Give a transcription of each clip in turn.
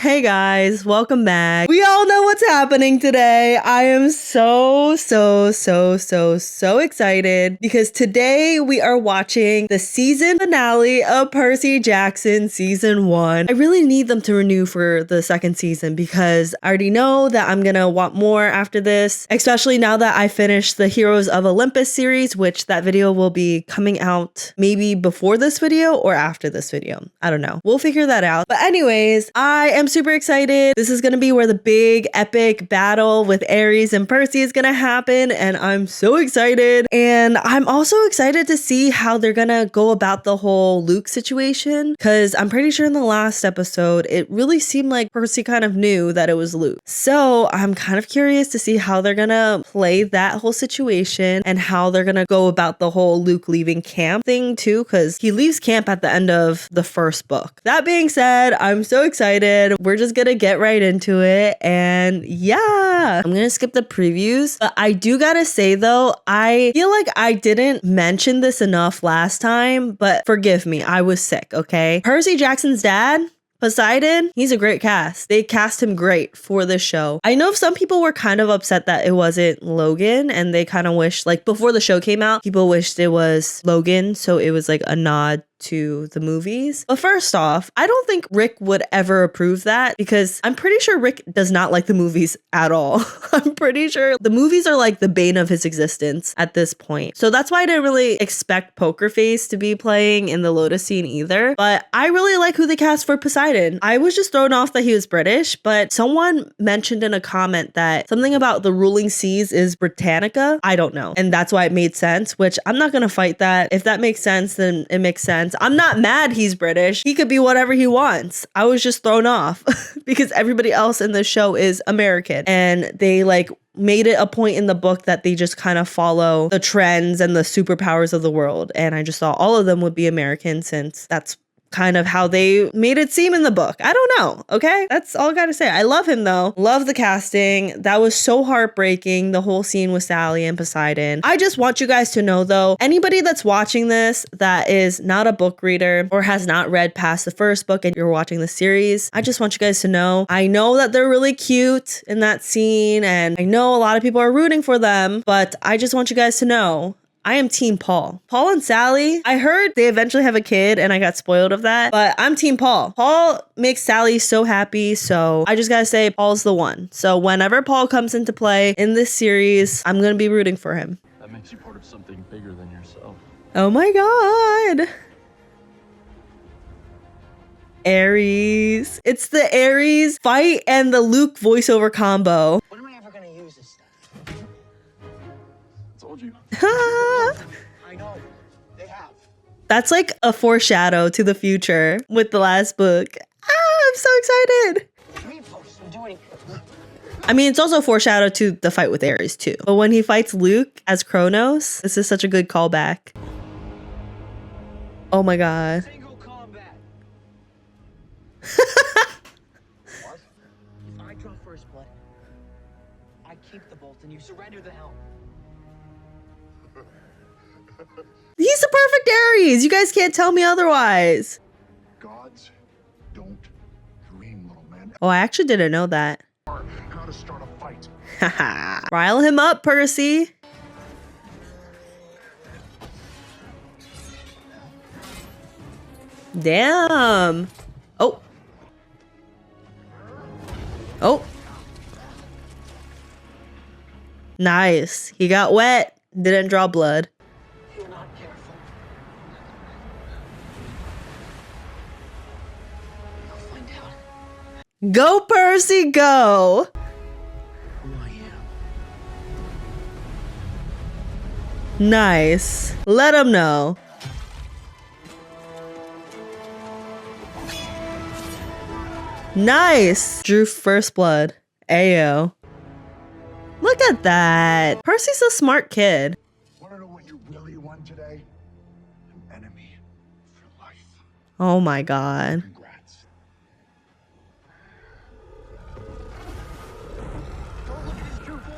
Hey guys, welcome back. We all know what's happening today. I am so excited because today we are watching the season finale of Percy Jackson season 1. I really need them to renew for the second season because I already know that I'm gonna want more after this, especially now that I finished the Heroes of Olympus series, which that video will be coming out maybe before this video or after this video. I don't know. We'll figure that out. But anyways, I am super excited. This is going to be where the big epic battle with Aries and Percy is going to happen. And I'm so excited. And I'm also excited to see how they're going to go about the whole Luke situation. Because I'm pretty sure in the last episode, it really seemed like Percy kind of knew that it was Luke. So I'm kind of curious to see how they're going to play that whole situation and how they're going to go about the whole Luke leaving camp thing too. Because he leaves camp at the end of the first book. That being said, I'm so excited. We're just gonna get right into it. And yeah, I'm gonna skip the previews. But I do gotta say though, I feel like I didn't mention this enough last time, but forgive me, I was sick, okay? Percy Jackson's dad, Poseidon, he's a great cast. They cast him great for this show. I know some people were kind of upset that it wasn't Logan and they kind of wished, like before the show came out, people wished it was Logan. So it was like a nod to the movies. But first off, I don't think Rick would ever approve that because I'm pretty sure Rick does not like the movies at all. I'm pretty sure the movies are like the bane of his existence at this point. So that's why I didn't really expect Poker Face to be playing in the Lotus scene either. But I really like who they cast for Poseidon. I was just thrown off that he was British, but someone mentioned in a comment that something about the ruling seas is Britannica. I don't know. And that's why it made sense, which I'm not going to fight that. If that makes sense, then it makes sense. I'm not mad he's British. He could be whatever he wants. I was just thrown off because everybody else in the show is American. And they like made it a point in the book that they just kind of follow the trends and the superpowers of the world. And I just thought all of them would be American since that's kind of how they made it seem in the book. I don't know. Okay. That's all I gotta say. I love him though. Love the casting. That was so heartbreaking. The whole scene with Sally and Poseidon. I just want you guys to know though, anybody that's watching this that is not a book reader or has not read past the first book and you're watching the series, I just want you guys to know, I know that they're really cute in that scene and I know a lot of people are rooting for them, but I just want you guys to know I am team Paul. Paul and Sally, I heard they eventually have a kid and I got spoiled of that, but I'm team Paul. Paul makes Sally so happy, so I just gotta say Paul's the one. So whenever Paul comes into play in this series, I'm gonna be rooting for him. That makes you part of something bigger than yourself. Oh my God. Aries. It's the Aries fight and the Luke voiceover combo. When am I ever gonna use this stuff? Told you. I know. They have. That's like a foreshadow to the future with the last book. I'm so excited. Me folks don't do anything. I mean, it's also a foreshadow to the fight with Ares too. But when he fights Luke as Kronos, this is such a good callback. Oh my God. Single combat. What? If I draw first blood, I keep the bolt and you surrender the helm. He's the perfect Aries. You guys can't tell me otherwise. Gods don't dream, little man. Oh, I actually didn't know that. How to start a fight. Haha. Rile him up, Percy. Damn. Oh. Oh. Nice. He got wet. Didn't draw blood. You're not careful. I'll find out Go, Percy, go. who I am. Nice. Let him know. Nice. Drew first blood. Ayo. Look at that. Percy's a smart kid. Want to know what you really want today? An enemy for life. Oh my God. Congrats. Don't look at his true form.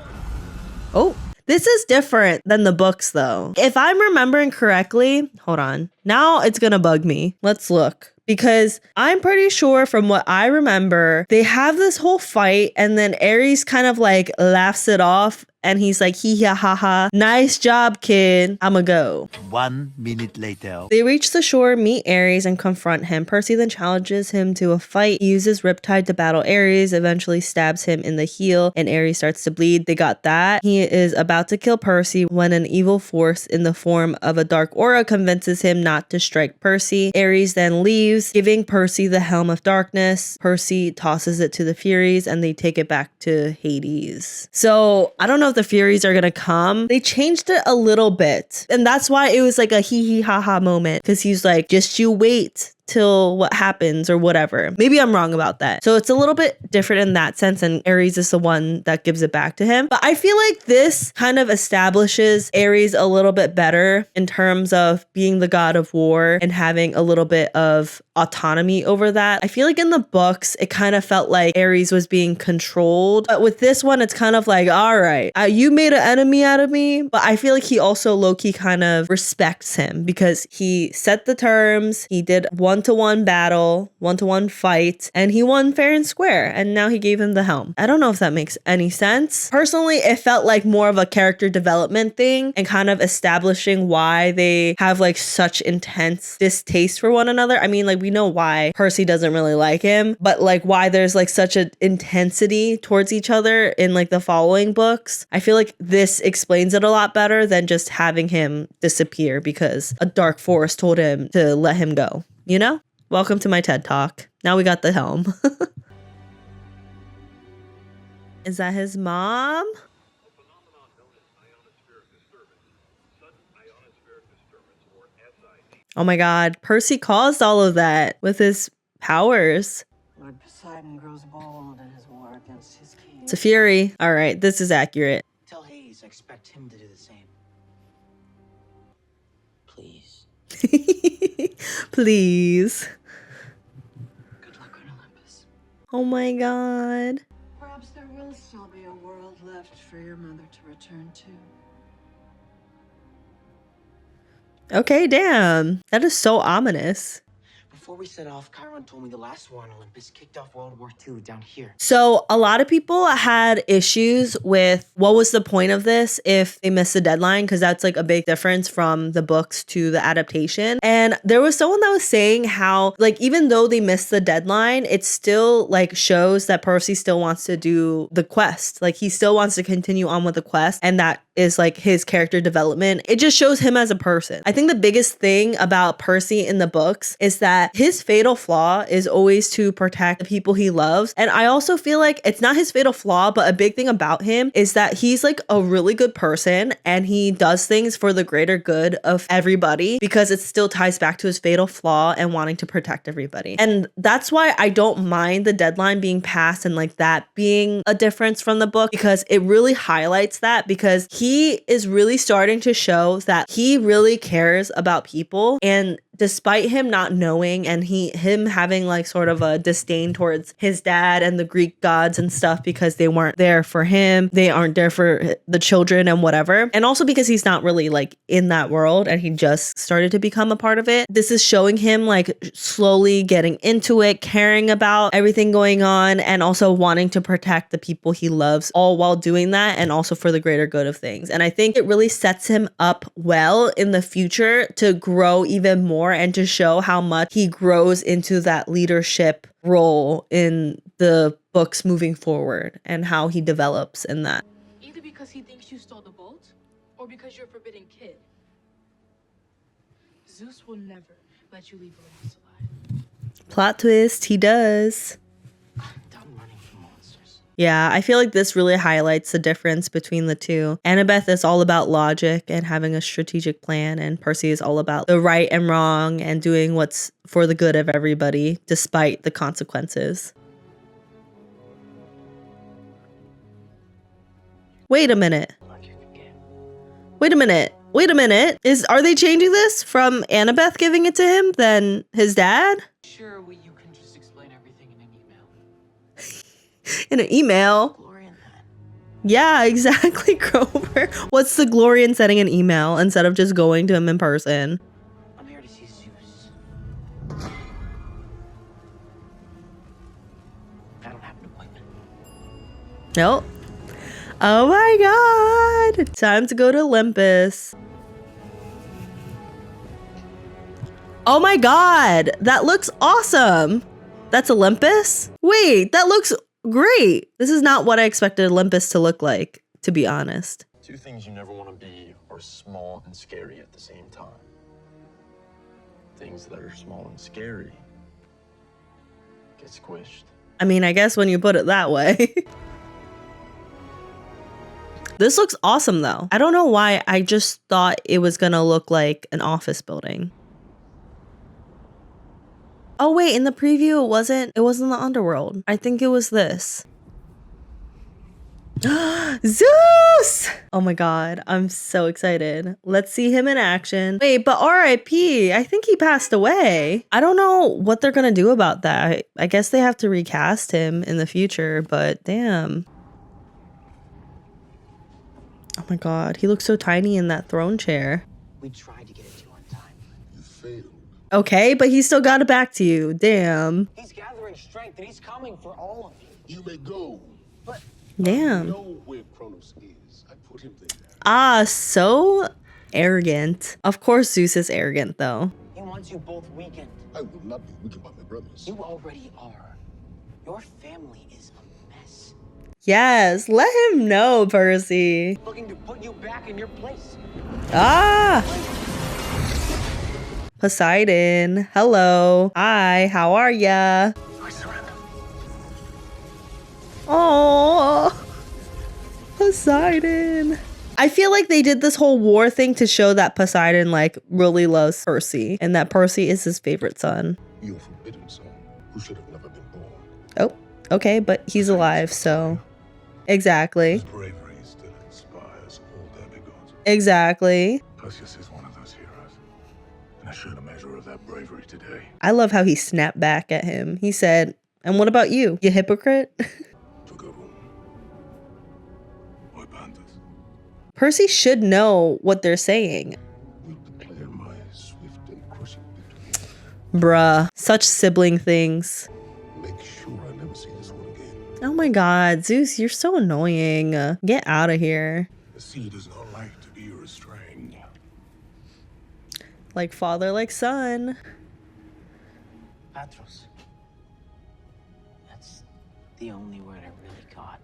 Oh, this is different than the books though. If I'm remembering correctly, hold on. Now it's gonna bug me. Let's look. Because I'm pretty sure from what I remember, they have this whole fight and then Aries kind of like laughs it off and he's like, hee ha ha ha. Nice job, kid. I'ma go. 1 minute later. They reach the shore, meet Aries, and confront him. Percy then challenges him to a fight. He uses Riptide to battle Aries, eventually stabs him in the heel, and Aries starts to bleed. They got that. He is about to kill Percy when an evil force in the form of a dark aura convinces him not to strike Percy. Aries then leaves, giving Percy the Helm of Darkness. Percy tosses it to the Furies, and they take it back to Hades. So I don't know if the Furies are gonna come. They changed it a little bit, and that's why it was like a hee hee ha ha moment, because he's like, just you wait till what happens or whatever. Maybe I'm wrong about that. So it's a little bit different in that sense, and Aries is the one that gives it back to him. But I feel like this kind of establishes Aries a little bit better in terms of being the god of war and having a little bit of autonomy over that. I feel like in the books, it kind of felt like Aries was being controlled. But with this one, it's kind of like, all right, you made an enemy out of me. But I feel like he also low-key kind of respects him because he set the terms, he did one-to-one battle, one-to-one fight, and he won fair and square. And now he gave him the helm. I don't know if that makes any sense. Personally, it felt like more of a character development thing and kind of establishing why they have like such intense distaste for one another. I mean, like, we know why Percy doesn't really like him, but like why there's like such an intensity towards each other in like the following books. I feel like this explains it a lot better than just having him disappear because a dark force told him to let him go. You know? Welcome to my TED Talk. Now we got the helm. Is that his mom? Oh my god, Percy caused all of that with his powers. Lord Poseidon grows bold in his war against his king. It's a fury. All right, this is accurate. Tell Hades I expect him to do the same. Please. Please. Good luck on Olympus. Oh my god. Perhaps there will still be a world left for your mother to return to. Okay, damn. That is so ominous. Before we set off, Chiron told me the last war on Olympus kicked off World War II down here. So a lot of people had issues with what was the point of this if they missed the deadline, because that's like a big difference from the books to the adaptation. And there was someone that was saying how like even though they missed the deadline, it still like shows that Percy still wants to do the quest. Like he still wants to continue on with the quest, and that is like his character development. It just shows him as a person. I think the biggest thing about Percy in the books is that his fatal flaw is always to protect the people he loves. And I also feel like it's not his fatal flaw, but a big thing about him is that he's like a really good person and he does things for the greater good of everybody because it still ties back to his fatal flaw and wanting to protect everybody. And that's why I don't mind the deadline being passed and like that being a difference from the book, because it really highlights that, because he is really starting to show that he really cares about people. And despite him not knowing and him having like sort of a disdain towards his dad and the Greek gods and stuff because they weren't there for him, they aren't there for the children and whatever. And also because he's not really like in that world and he just started to become a part of it. This is showing him like slowly getting into it, caring about everything going on, and also wanting to protect the people he loves, all while doing that and also for the greater good of things. And I think it really sets him up well in the future to grow even more and to show how much he grows into that leadership role in the books moving forward and how he develops in that. Either because he thinks you stole the bolt or because you're a forbidden kid. Zeus will never let you leave Olympus alive. Plot twist, he does. I'm done running from monsters. Yeah, I feel like this really highlights the difference between the two. Annabeth is all about logic and having a strategic plan, and Percy is all about the right and wrong and doing what's for the good of everybody, despite the consequences. Wait a minute. Wait a minute. Wait a minute. Are they changing this from Annabeth giving it to him than his dad? Sure, you can just explain everything in an email. In an email? Glory in that. Yeah, exactly, Grover. What's the glory in sending an email instead of just going to him in person? I'm here to see Zeus. Nope. Oh my god. Time to go to Olympus. Oh my god. That looks awesome. That's Olympus? Wait, that looks great. This is not what I expected Olympus to look like, to be honest. Two things you never want to be are small and scary at the same time. Things that are small and scary get squished. I mean, I guess when you put it that way. This looks awesome though. I don't know why I just thought it was gonna look like an office building. Oh wait, in the preview it wasn't the underworld. I think it was this. Zeus! Oh my god, I'm so excited. Let's see him in action. Wait, but RIP, I think he passed away. I don't know what they're gonna do about that. I guess they have to recast him in the future, but damn. Oh my god, he looks so tiny in that throne chair. We tried to get it to you on time. You failed. Okay, but he still got it back to you. Damn. He's gathering strength and he's coming for all of you. You may go. But Damn. Know where Kronos is. I put him there. Ah, so arrogant. Of course Zeus is arrogant though. he wants you both weakened. I will not be weakened by my brothers. You already are. Your family is a mess. Yes, let him know, Percy. Looking to put you back in your place. Ah! Poseidon, hello. Hi, how are ya? I surrender. Oh, Poseidon. I feel like they did this whole war thing to show that Poseidon like really loves Percy and that Percy is his favorite son. Your forbidden son, who should have never been born. Oh, okay, but he's alive, so exactly. His bravery still inspires all demigods. Exactly. Perseus is one of those heroes, and I showed a measure of that bravery today. I love how he snapped back at him. He said, "And what about you, you hypocrite?" Percy should know what they're saying. Will declare my swift and crushing victory. Bruh, such sibling things. Make sure I never see this one again. Oh my god, Zeus, you're so annoying. Get out of here. The sea does not like to be restrained. Like father, like son. Patros. That's the only word I really got.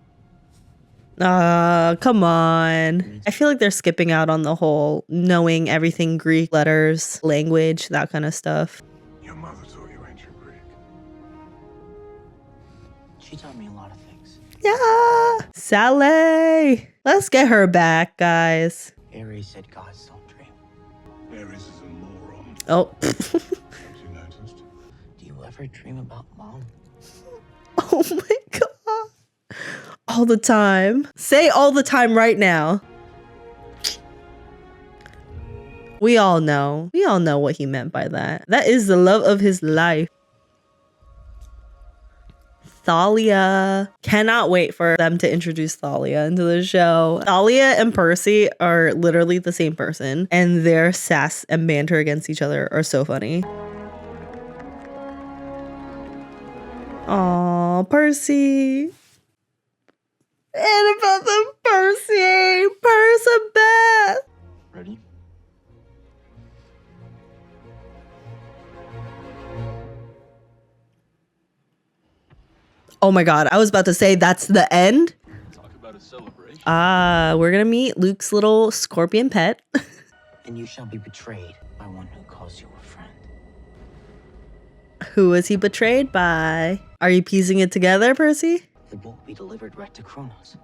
Come on. I feel like they're skipping out on the whole knowing everything Greek letters, language, that kind of stuff. Your mother taught you ancient Greek. She taught me a lot of things. Yeah, Sally. Let's get her back, guys. Aries said gods don't dream. Aries is a moron. Oh. Have you noticed? Do you ever dream about mom? Oh my god. All the time. Say all the time right now. We all know. We all know what he meant by that. That is the love of his life. Thalia. Cannot wait for them to introduce Thalia into the show. Thalia and Percy are literally the same person, and their sass and banter against each other are so funny. Aw, Percy. And about the Percy. Percabeth. Ready? Oh my god, I was about to say that's the end. Talk about a celebration. We're gonna meet Luke's little scorpion pet. And you shall be betrayed by one who calls you a friend. Who was he betrayed by? Are you piecing it together, Percy? The book be delivered right to Kronos.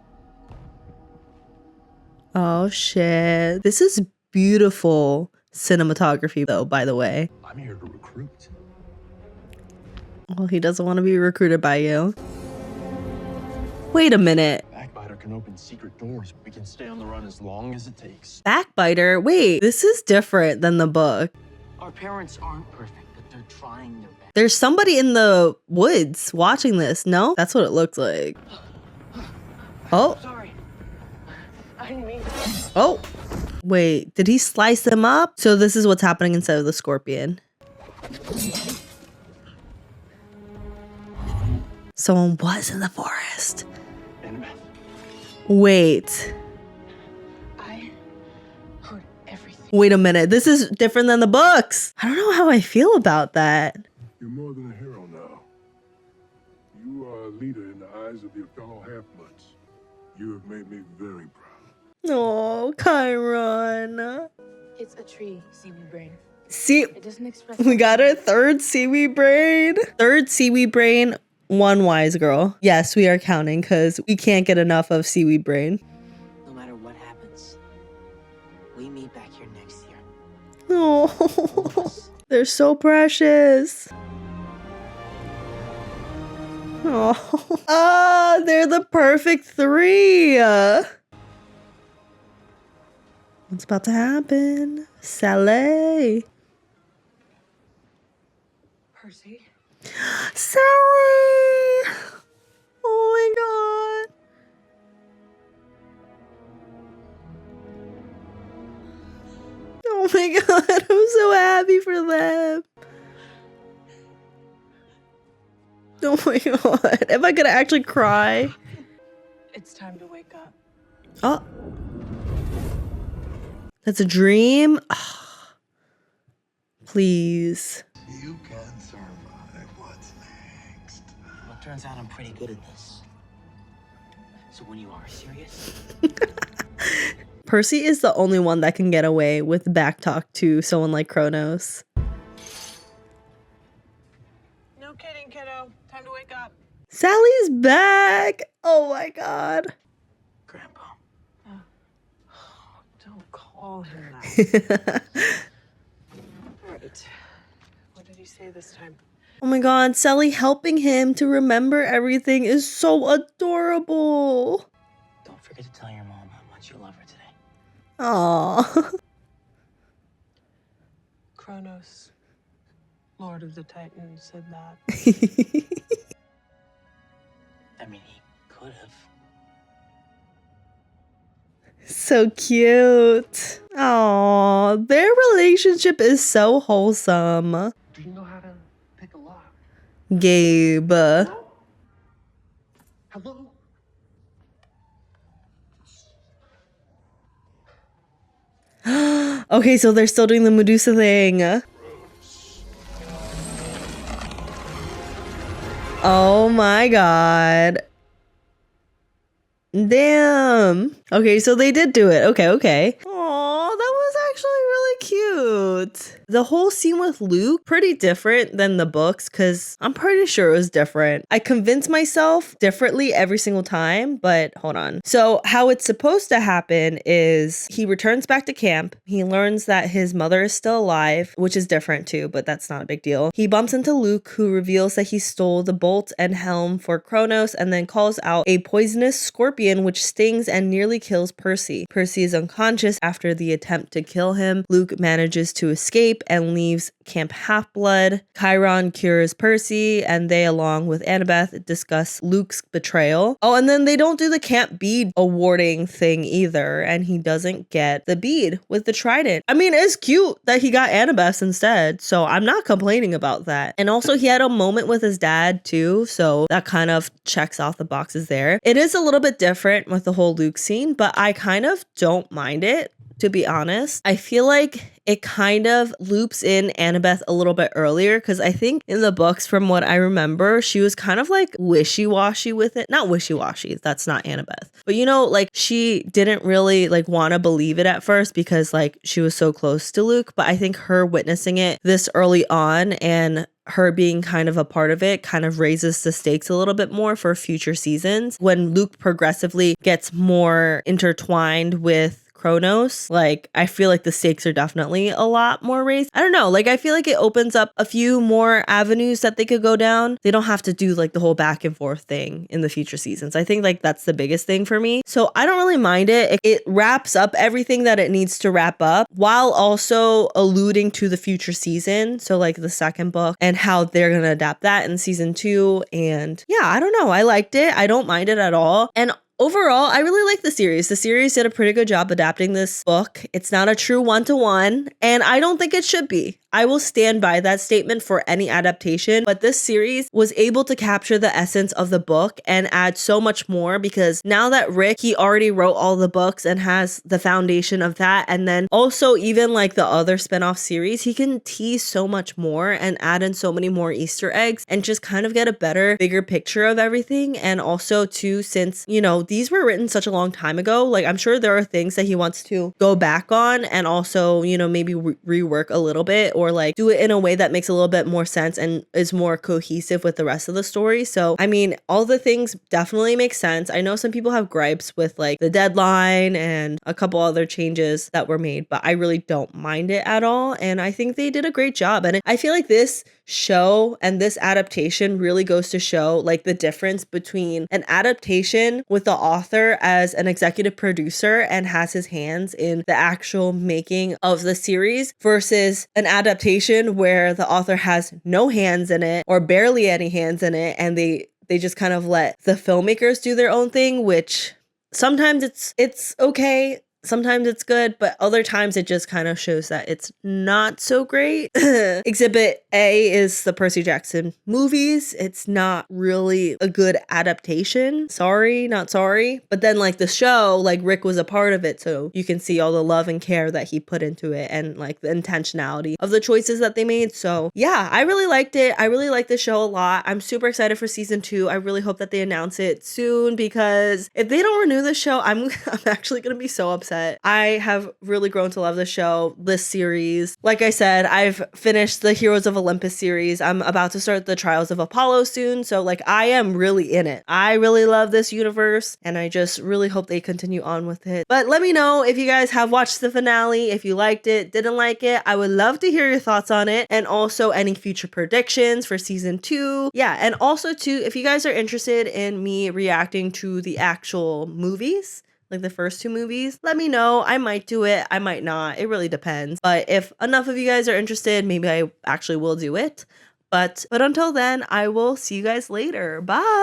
Oh shit. This is beautiful cinematography though, by the way. I'm here to recruit. Well, he doesn't want to be recruited by you. Wait a minute. Backbiter can open secret doors. We can stay on the run as long as it takes. Backbiter? Wait, this is different than the book. Our parents aren't perfect, but they're trying their best. There's somebody in the woods watching this, no? That's what it looks like. Oh, Sorry. I didn't mean to. oh. Wait, did he slice them up? So this is what's happening inside of the scorpion. Someone was in the forest. Annabeth. Wait. I heard everything. Wait a minute. This is different than the books. I don't know how I feel about that. You're more than a hero now. You are a leader in the eyes of your fellow half-bloods. You have made me very proud. Oh, Chiron. It's a tree, seaweed brain. See, It doesn't express. we got our third seaweed brain. Third seaweed brain, one wise girl. Yes, we are counting because we can't get enough of seaweed brain. No matter what happens, we meet back here next year. Oh, they're so precious. Oh, ah, they're the perfect three. What's about to happen? Sally. Percy. Sally. Oh my god. Oh my god, I'm so happy for them. Oh my god. Am I gonna actually cry? It's time to wake up. Oh. That's a dream? Ah. Please. You can survive. What's next? Well, it turns out I'm pretty good at this. So when you are serious, Percy is the only one that can get away with backtalk to someone like Kronos. No kidding, kiddo. Time to wake up. Sally's back! Oh my god. Grandpa. Don't call him that. Right. What did he say this time? Oh my god, Sally helping him to remember everything is so adorable. Don't forget to tell your mom how much you love her today. Aww. Kronos, Lord of the Titans, said that. I mean, he could have. So cute. Aww, their relationship is so wholesome. Do you know how to pick a lock? Gabe. Hello? Okay, so they're still doing the Medusa thing. Oh my god. Damn. Okay, so they did do it. Okay. Aw, that was actually really cute. The whole scene with Luke, pretty different than the books because I'm pretty sure it was different. I convinced myself differently every single time, but hold on. So how it's supposed to happen is he returns back to camp. He learns that his mother is still alive, which is different too, but that's not a big deal. He bumps into Luke, who reveals that he stole the bolt and helm for Kronos and then calls out a poisonous scorpion which stings and nearly kills Percy. Percy is unconscious after the attempt to kill him. Luke manages to escape and leaves Camp Half-Blood. Chiron cures Percy, and they, along with Annabeth, discuss Luke's betrayal. Oh, and then they don't do the camp bead awarding thing either, and he doesn't get the bead with the trident. I mean, it's cute that he got Annabeth's instead, so I'm not complaining about that. And also, he had a moment with his dad too, so that kind of checks off the boxes there. It is a little bit different with the whole Luke scene, but I kind of don't mind it. To be honest, I feel like it kind of loops in Annabeth a little bit earlier because I think in the books, from what I remember, she was kind of like wishy-washy with it. Not wishy-washy, that's not Annabeth. But you know, like she didn't really like want to believe it at first because like she was so close to Luke. But I think her witnessing it this early on and her being kind of a part of it kind of raises the stakes a little bit more for future seasons. When Luke progressively gets more intertwined with Kronos, like I feel like the stakes are definitely a lot more raised. I don't know, like I feel like it opens up a few more avenues that they could go down. They don't have to do like the whole back and forth thing in the future seasons. I think like that's the biggest thing for me. So I don't really mind it. It wraps up everything that it needs to wrap up while also alluding to the future season. So like the second book and how they're gonna adapt that in season 2. And yeah, I don't know. I liked it. I don't mind it at all. And overall, I really like the series. The series did a pretty good job adapting this book. It's not a true one-to-one, and I don't think it should be. I will stand by that statement for any adaptation, but this series was able to capture the essence of the book and add so much more, because now that Rick, he already wrote all the books and has the foundation of that, and then also even like the other spin-off series, he can tease so much more and add in so many more Easter eggs and just kind of get a better, bigger picture of everything. And also too, since, you know, these were written such a long time ago, like I'm sure there are things that he wants to go back on and also, you know, maybe rework a little bit, or like do it in a way that makes a little bit more sense and is more cohesive with the rest of the story. So I mean, all the things definitely make sense. I know some people have gripes with like the deadline and a couple other changes that were made, but I really don't mind it at all. And I think they did a great job. And I feel like this show and this adaptation really goes to show like the difference between an adaptation with the author as an executive producer and has his hands in the actual making of the series versus an adaptation where the author has no hands in it or barely any hands in it, and they just kind of let the filmmakers do their own thing, which sometimes it's okay. Sometimes it's good, but other times it just kind of shows that it's not so great. Exhibit A is the Percy Jackson movies. It's not really a good adaptation. Sorry, not sorry. But then like the show, like Rick was a part of it, so you can see all the love and care that he put into it and like the intentionality of the choices that they made. So yeah, I really liked it. I really like the show a lot. I'm super excited for season 2. I really hope that they announce it soon, because if they don't renew the show, I'm actually gonna be so upset. I have really grown to love the show, this series. Like I said, I've finished the Heroes of Olympus series. I'm about to start the Trials of Apollo soon. So like I am really in it. I really love this universe and I just really hope they continue on with it. But let me know if you guys have watched the finale, if you liked it, didn't like it. I would love to hear your thoughts on it, and also any future predictions for season 2. Yeah, and also too, if you guys are interested in me reacting to the actual movies, like the first 2 movies, let me know. I might do it, I might not. It really depends. But if enough of you guys are interested, maybe I actually will do it. But until then, I will see you guys later. Bye.